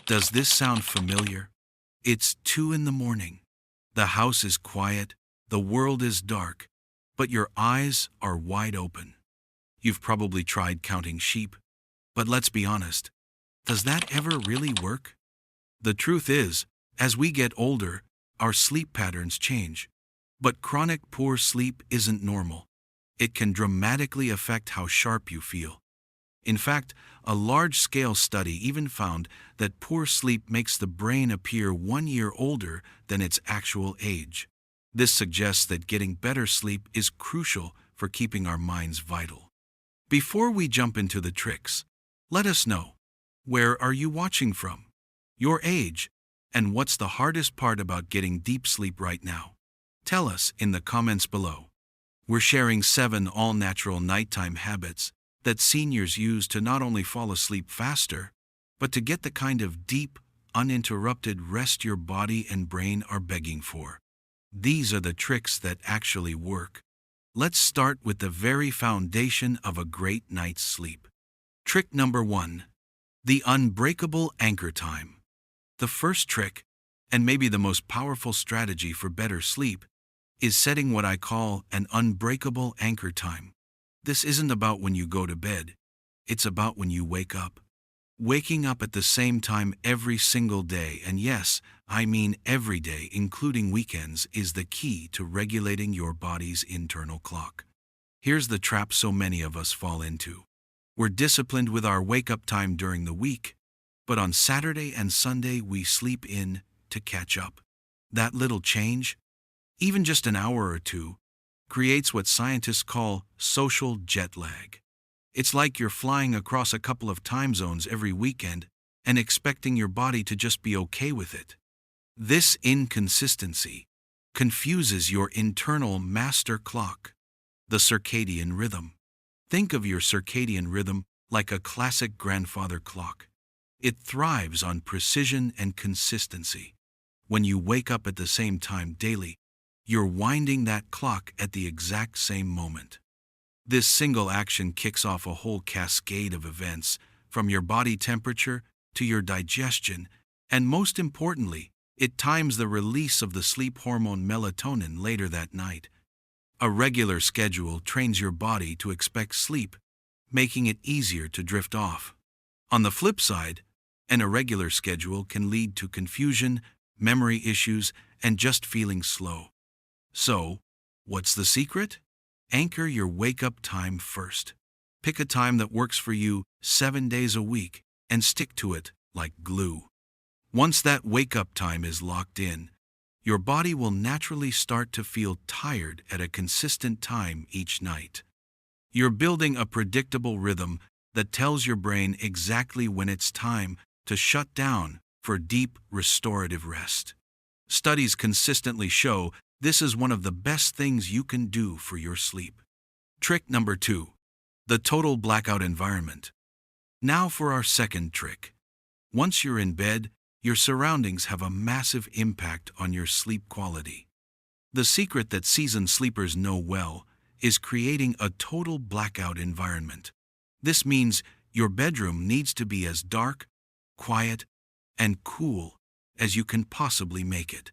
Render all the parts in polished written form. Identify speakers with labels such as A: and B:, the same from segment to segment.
A: Does this sound familiar? It's 2 in the morning. The house is quiet, the world is dark, but your eyes are wide open. You've probably tried counting sheep, but let's be honest, does that ever really work? The truth is, as we get older, our sleep patterns change. But chronic poor sleep isn't normal. It can dramatically affect how sharp you feel. In fact, a large-scale study even found that poor sleep makes the brain appear 1 year older than its actual age. This suggests that getting better sleep is crucial for keeping our minds vital. Before we jump into the tricks, let us know, where are you watching from? Your age, and what's the hardest part about getting deep sleep right now? Tell us in the comments below. We're sharing 7 all-natural nighttime habits that seniors use to not only fall asleep faster, but to get the kind of deep, uninterrupted rest your body and brain are begging for. These are the tricks that actually work. Let's start with the very foundation of a great night's sleep. Trick number 1. The unbreakable anchor time. The first trick, and maybe the most powerful strategy for better sleep, is setting what I call an unbreakable anchor time. This isn't about when you go to bed, it's about when you wake up. Waking up at the same time every single day, and yes, I mean every day, including weekends, is the key to regulating your body's internal clock. Here's the trap so many of us fall into. We're disciplined with our wake-up time during the week, but on Saturday and Sunday we sleep in to catch up. That little change, even just an hour or two, creates what scientists call social jet lag. It's like you're flying across a couple of time zones every weekend and expecting your body to just be okay with it. This inconsistency confuses your internal master clock, the circadian rhythm. Think of your circadian rhythm like a classic grandfather clock. It thrives on precision and consistency. When you wake up at the same time daily, you're winding that clock at the exact same moment. This single action kicks off a whole cascade of events, from your body temperature to your digestion, and most importantly, it times the release of the sleep hormone melatonin later that night. A regular schedule trains your body to expect sleep, making it easier to drift off. On the flip side, an irregular schedule can lead to confusion, memory issues, and just feeling slow. So, what's the secret? Anchor your wake-up time first. Pick a time that works for you 7 days a week and stick to it like glue. Once that wake-up time is locked in, your body will naturally start to feel tired at a consistent time each night. You're building a predictable rhythm that tells your brain exactly when it's time to shut down for deep, restorative rest. Studies consistently show this is one of the best things you can do for your sleep. Trick number 2. The total blackout environment. Now for our second trick. Once you're in bed, your surroundings have a massive impact on your sleep quality. The secret that seasoned sleepers know well is creating a total blackout environment. This means your bedroom needs to be as dark, quiet, and cool as you can possibly make it.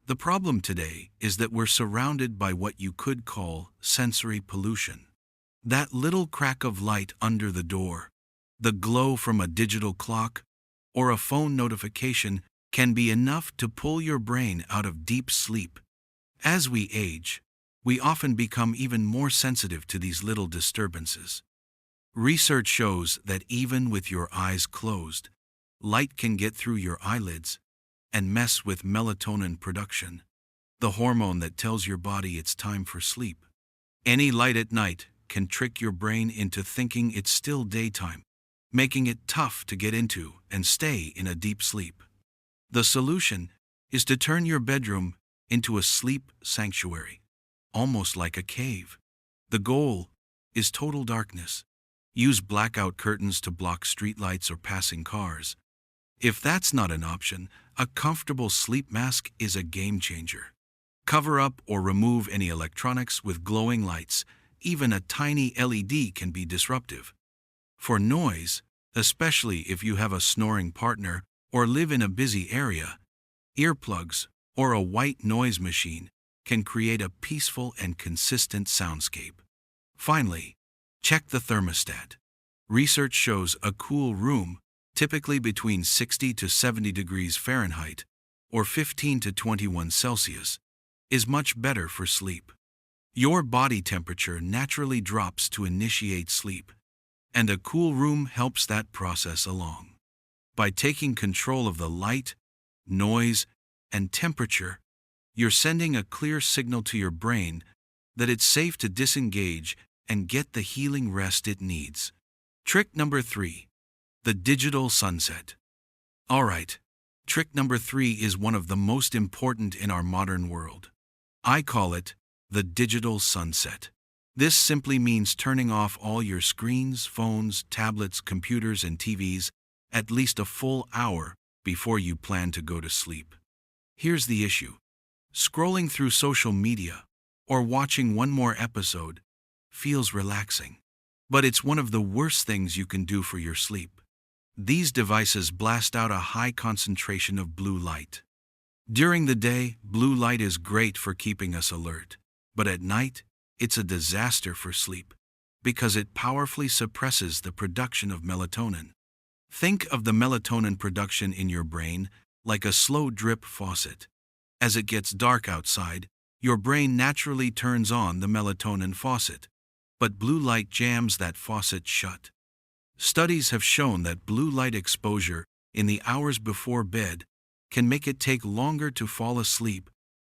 A: The problem today is that we're surrounded by what you could call sensory pollution. That little crack of light under the door, the glow from a digital clock, or a phone notification can be enough to pull your brain out of deep sleep. As we age, we often become even more sensitive to these little disturbances. Research shows that even with your eyes closed, light can get through your eyelids and mess with melatonin production, the hormone that tells your body it's time for sleep. Any light at night can trick your brain into thinking it's still daytime, making it tough to get into and stay in a deep sleep. The solution is to turn your bedroom into a sleep sanctuary, almost like a cave. The goal is total darkness. Use blackout curtains to block streetlights or passing cars. If that's not an option, a comfortable sleep mask is a game changer. Cover up or remove any electronics with glowing lights. Even a tiny LED can be disruptive. For noise, especially if you have a snoring partner or live in a busy area, earplugs or a white noise machine can create a peaceful and consistent soundscape. Finally, check the thermostat. Research shows a cool room, typically between 60 to 70 degrees Fahrenheit or 15 to 21 Celsius, is much better for sleep. Your body temperature naturally drops to initiate sleep, and a cool room helps that process along. By taking control of the light, noise, and temperature, you're sending a clear signal to your brain that it's safe to disengage and get the healing rest it needs. Trick number 3. The digital sunset. Alright, trick number 3 is one of the most important in our modern world. I call it the digital sunset. This simply means turning off all your screens, phones, tablets, computers, and TVs at least a full hour before you plan to go to sleep. Here's the issue. Scrolling through social media or watching one more episode feels relaxing, but it's one of the worst things you can do for your sleep. These devices blast out a high concentration of blue light. During the day, blue light is great for keeping us alert, but at night, it's a disaster for sleep because it powerfully suppresses the production of melatonin. Think of the melatonin production in your brain like a slow drip faucet. As it gets dark outside, your brain naturally turns on the melatonin faucet, but blue light jams that faucet shut. Studies have shown that blue light exposure in the hours before bed can make it take longer to fall asleep,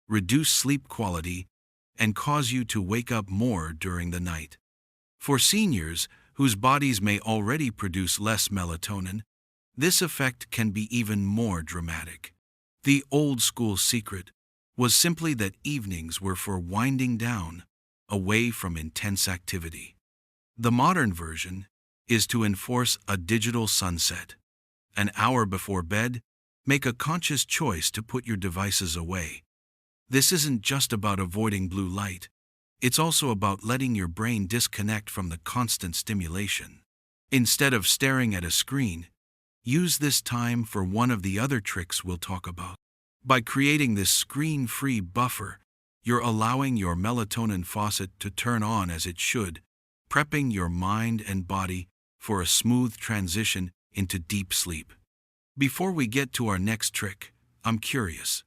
A: reduce sleep quality, and cause you to wake up more during the night. For seniors whose bodies may already produce less melatonin, this effect can be even more dramatic. The old school secret was simply that evenings were for winding down, away from intense activity. The modern version is to enforce a digital sunset. An hour before bed, make a conscious choice to put your devices away. This isn't just about avoiding blue light. It's also about letting your brain disconnect from the constant stimulation. Instead of staring at a screen, use this time for one of the other tricks we'll talk about. By creating this screen-free buffer, you're allowing your melatonin faucet to turn on as it should, prepping your mind and body for a smooth transition into deep sleep. Before we get to our next trick, I'm curious.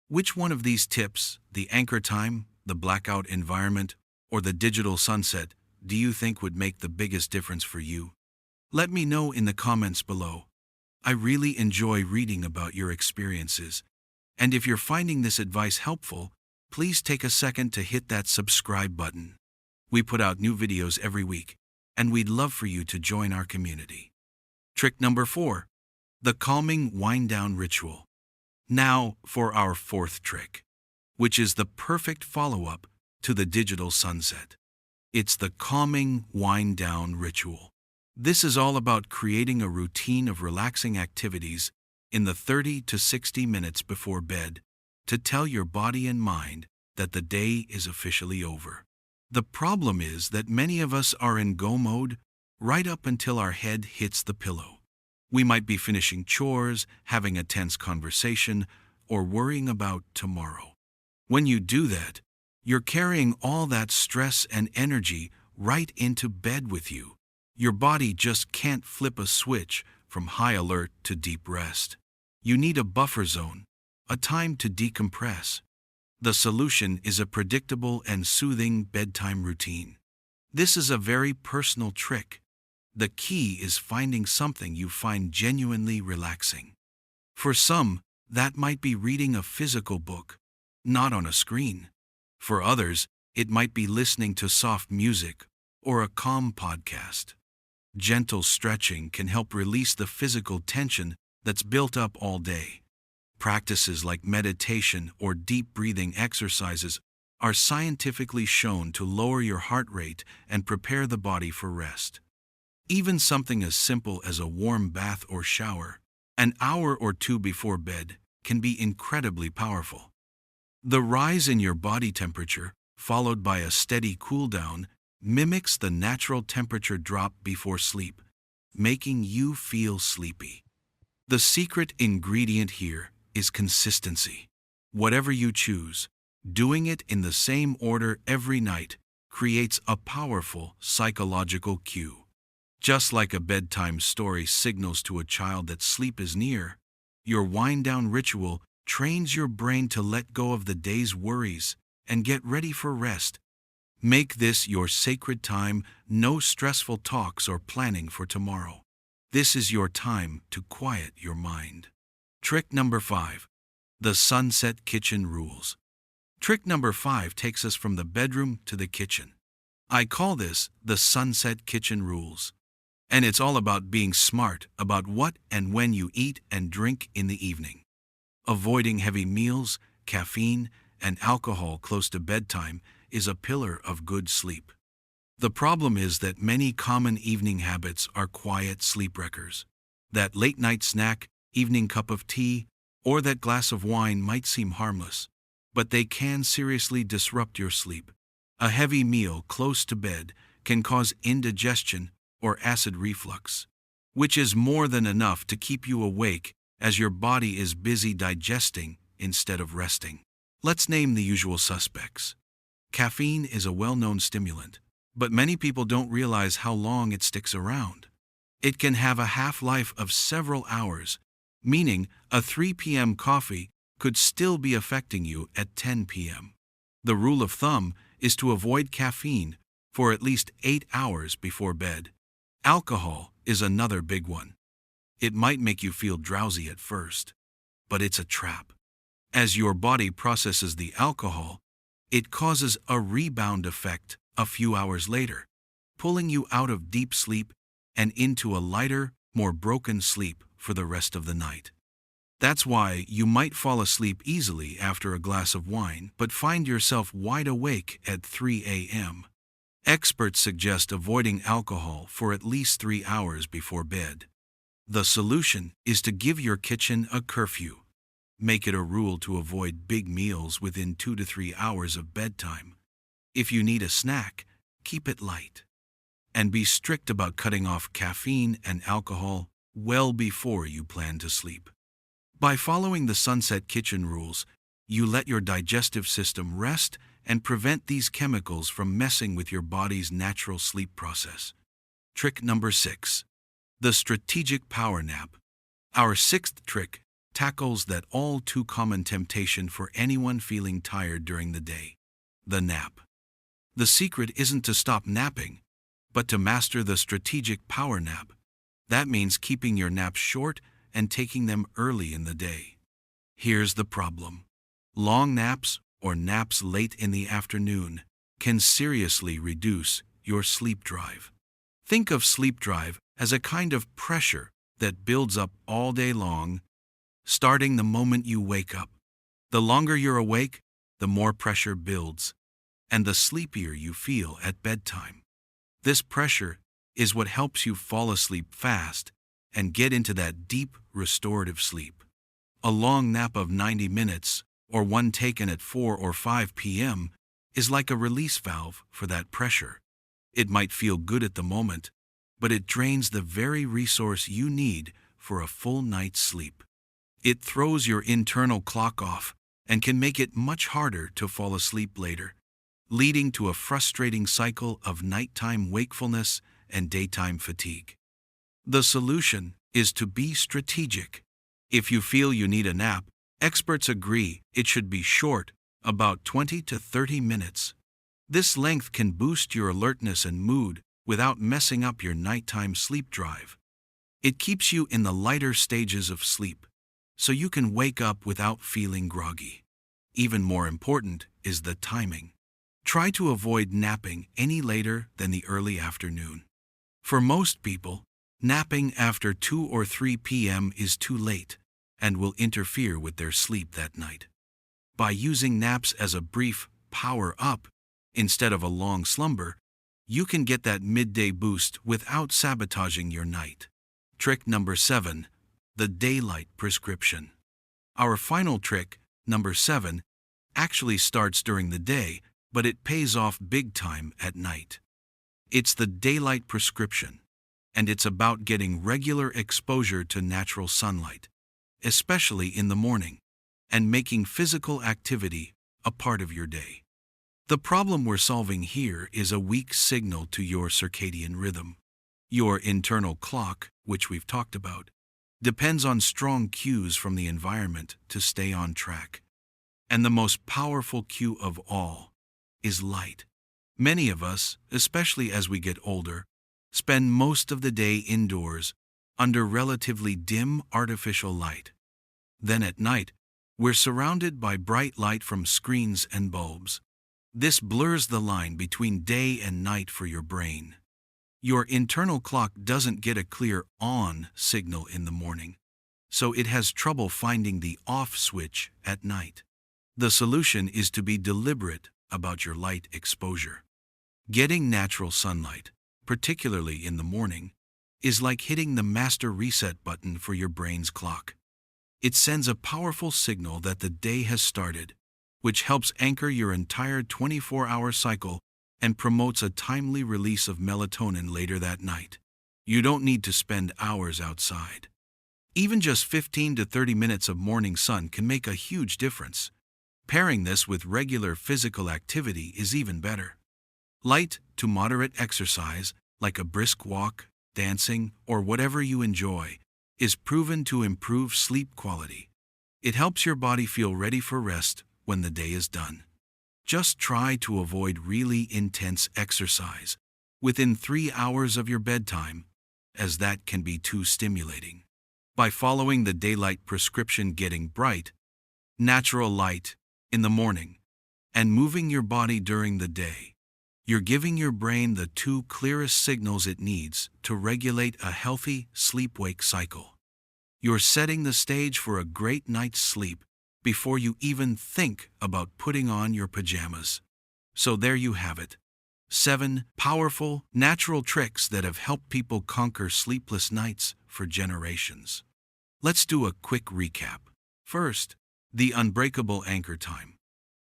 A: Which one of these tips, the anchor time, the blackout environment, or the digital sunset, do you think would make the biggest difference for you? Let me know in the comments below. I really enjoy reading about your experiences. And if you're finding this advice helpful, please take a second to hit that subscribe button. We put out new videos every week, and we'd love for you to join our community. Trick number 4. The calming wind-down ritual. Now for our 4th trick, which is the perfect follow-up to the digital sunset. It's the calming wind-down ritual. This is all about creating a routine of relaxing activities in the 30 to 60 minutes before bed to tell your body and mind that the day is officially over. The problem is that many of us are in go mode right up until our head hits the pillow. We might be finishing chores, having a tense conversation, or worrying about tomorrow. When you do that, you're carrying all that stress and energy right into bed with you. Your body just can't flip a switch from high alert to deep rest. You need a buffer zone, a time to decompress. The solution is a predictable and soothing bedtime routine. This is a very personal trick. The key is finding something you find genuinely relaxing. For some, that might be reading a physical book, not on a screen. For others, it might be listening to soft music or a calm podcast. Gentle stretching can help release the physical tension that's built up all day. Practices like meditation or deep breathing exercises are scientifically shown to lower your heart rate and prepare the body for rest. Even something as simple as a warm bath or shower, an hour or two before bed, can be incredibly powerful. The rise in your body temperature, followed by a steady cool down, mimics the natural temperature drop before sleep, making you feel sleepy. The secret ingredient here is consistency. Whatever you choose, doing it in the same order every night creates a powerful psychological cue. Just like a bedtime story signals to a child that sleep is near, your wind-down ritual trains your brain to let go of the day's worries and get ready for rest. Make this your sacred time, no stressful talks or planning for tomorrow. This is your time to quiet your mind. Trick number 5. The sunset kitchen rules. Trick number 5 takes us from the bedroom to the kitchen. I call this the sunset kitchen rules. And it's all about being smart about what and when you eat and drink in the evening. Avoiding heavy meals, caffeine, and alcohol close to bedtime is a pillar of good sleep. The problem is that many common evening habits are quiet sleep wreckers. That late-night snack, evening cup of tea, or that glass of wine might seem harmless, but they can seriously disrupt your sleep. A heavy meal close to bed can cause indigestion or acid reflux, which is more than enough to keep you awake as your body is busy digesting instead of resting. Let's name the usual suspects. Caffeine is a well-known stimulant, but many people don't realize how long it sticks around. It can have a half-life of several hours, meaning a 3 p.m. coffee could still be affecting you at 10 p.m. The rule of thumb is to avoid caffeine for at least 8 hours before bed. Alcohol is another big one. It might make you feel drowsy at first, but it's a trap. As your body processes the alcohol, it causes a rebound effect a few hours later, pulling you out of deep sleep and into a lighter, more broken sleep for the rest of the night. That's why you might fall asleep easily after a glass of wine, but find yourself wide awake at 3 a.m. Experts suggest avoiding alcohol for at least 3 hours before bed. The solution is to give your kitchen a curfew. Make it a rule to avoid big meals within 2 to 3 hours of bedtime. If you need a snack, keep it light. And be strict about cutting off caffeine and alcohol well before you plan to sleep. By following the sunset kitchen rules, you let your digestive system rest and prevent these chemicals from messing with your body's natural sleep process. Trick number 6. The strategic power nap. Our 6th trick tackles that all too common temptation for anyone feeling tired during the day: the nap. The secret isn't to stop napping, but to master the strategic power nap. That means keeping your naps short and taking them early in the day. Here's the problem. Long naps, or naps late in the afternoon, can seriously reduce your sleep drive. Think of sleep drive as a kind of pressure that builds up all day long, starting the moment you wake up. The longer you're awake, the more pressure builds, and the sleepier you feel at bedtime. This pressure is what helps you fall asleep fast and get into that deep, restorative sleep. A long nap of 90 minutes, or one taken at 4 or 5 p.m., is like a release valve for that pressure. It might feel good at the moment, but it drains the very resource you need for a full night's sleep. It throws your internal clock off and can make it much harder to fall asleep later, leading to a frustrating cycle of nighttime wakefulness and daytime fatigue. The solution is to be strategic. If you feel you need a nap, experts agree it should be short, about 20 to 30 minutes. This length can boost your alertness and mood without messing up your nighttime sleep drive. It keeps you in the lighter stages of sleep, so you can wake up without feeling groggy. Even more important is the timing. Try to avoid napping any later than the early afternoon. For most people, napping after 2 or 3 p.m. is too late and will interfere with their sleep that night. By using naps as a brief power-up instead of a long slumber, you can get that midday boost without sabotaging your night. Trick number 7. The daylight prescription. Our final trick, number 7, actually starts during the day, but it pays off big time at night. It's the daylight prescription. and it's about getting regular exposure to natural sunlight, especially in the morning, and making physical activity a part of your day. The problem we're solving here is a weak signal to your circadian rhythm. Your internal clock, which we've talked about, depends on strong cues from the environment to stay on track. And the most powerful cue of all is light. Many of us, especially as we get older, spend most of the day indoors under relatively dim artificial light. Then at night, we're surrounded by bright light from screens and bulbs. This blurs the line between day and night for your brain. Your internal clock doesn't get a clear on signal in the morning, so it has trouble finding the off switch at night. The solution is to be deliberate about your light exposure. Getting natural sunlight, particularly in the morning, is like hitting the master reset button for your brain's clock. It sends a powerful signal that the day has started, which helps anchor your entire 24-hour cycle and promotes a timely release of melatonin later that night. You don't need to spend hours outside. Even just 15 to 30 minutes of morning sun can make a huge difference. Pairing this with regular physical activity is even better. Light to moderate exercise, like a brisk walk, dancing, or whatever you enjoy, is proven to improve sleep quality. It helps your body feel ready for rest when the day is done. Just try to avoid really intense exercise within 3 hours of your bedtime, as that can be too stimulating. By following the daylight prescription, getting bright, natural light in the morning, and moving your body during the day, you're giving your brain the two clearest signals it needs to regulate a healthy sleep-wake cycle. You're setting the stage for a great night's sleep before you even think about putting on your pajamas. So there you have it. 7 powerful, natural tricks that have helped people conquer sleepless nights for generations. Let's do a quick recap. First, the unbreakable anchor time.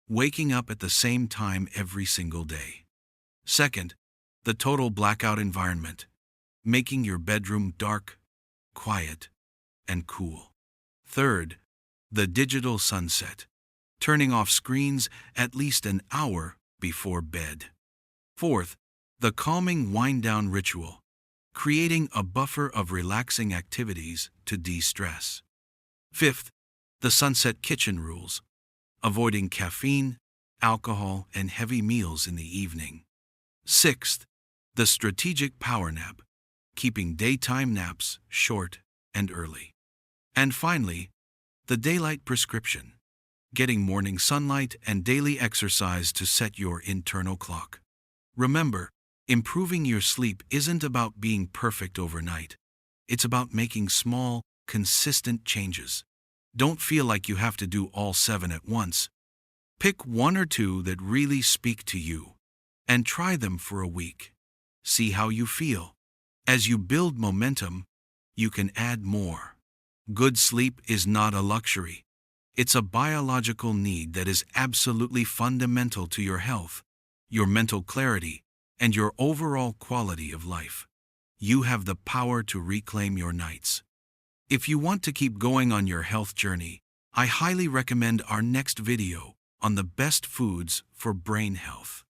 A: Waking up at the same time every single day. Second, the total blackout environment. Making your bedroom dark, quiet, and cool. Third, the digital sunset. Turning off screens at least an hour before bed. Fourth, the calming wind-down ritual. Creating a buffer of relaxing activities to de-stress. Fifth, the sunset kitchen rules. Avoiding caffeine, alcohol, and heavy meals in the evening. Sixth, the strategic power nap. Keeping daytime naps short and early. And finally, the daylight prescription. Getting morning sunlight and daily exercise to set your internal clock. Remember, improving your sleep isn't about being perfect overnight. It's about making small, consistent changes. Don't feel like you have to do all 7 at once. Pick 1 or 2 that really speak to you, and try them for a week. See how you feel. As you build momentum, you can add more. Good sleep is not a luxury. It's a biological need that is absolutely fundamental to your health, your mental clarity, and your overall quality of life. You have the power to reclaim your nights. If you want to keep going on your health journey, I highly recommend our next video on the best foods for brain health.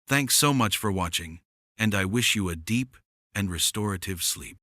A: Thanks so much for watching, and I wish you a deep and restorative sleep.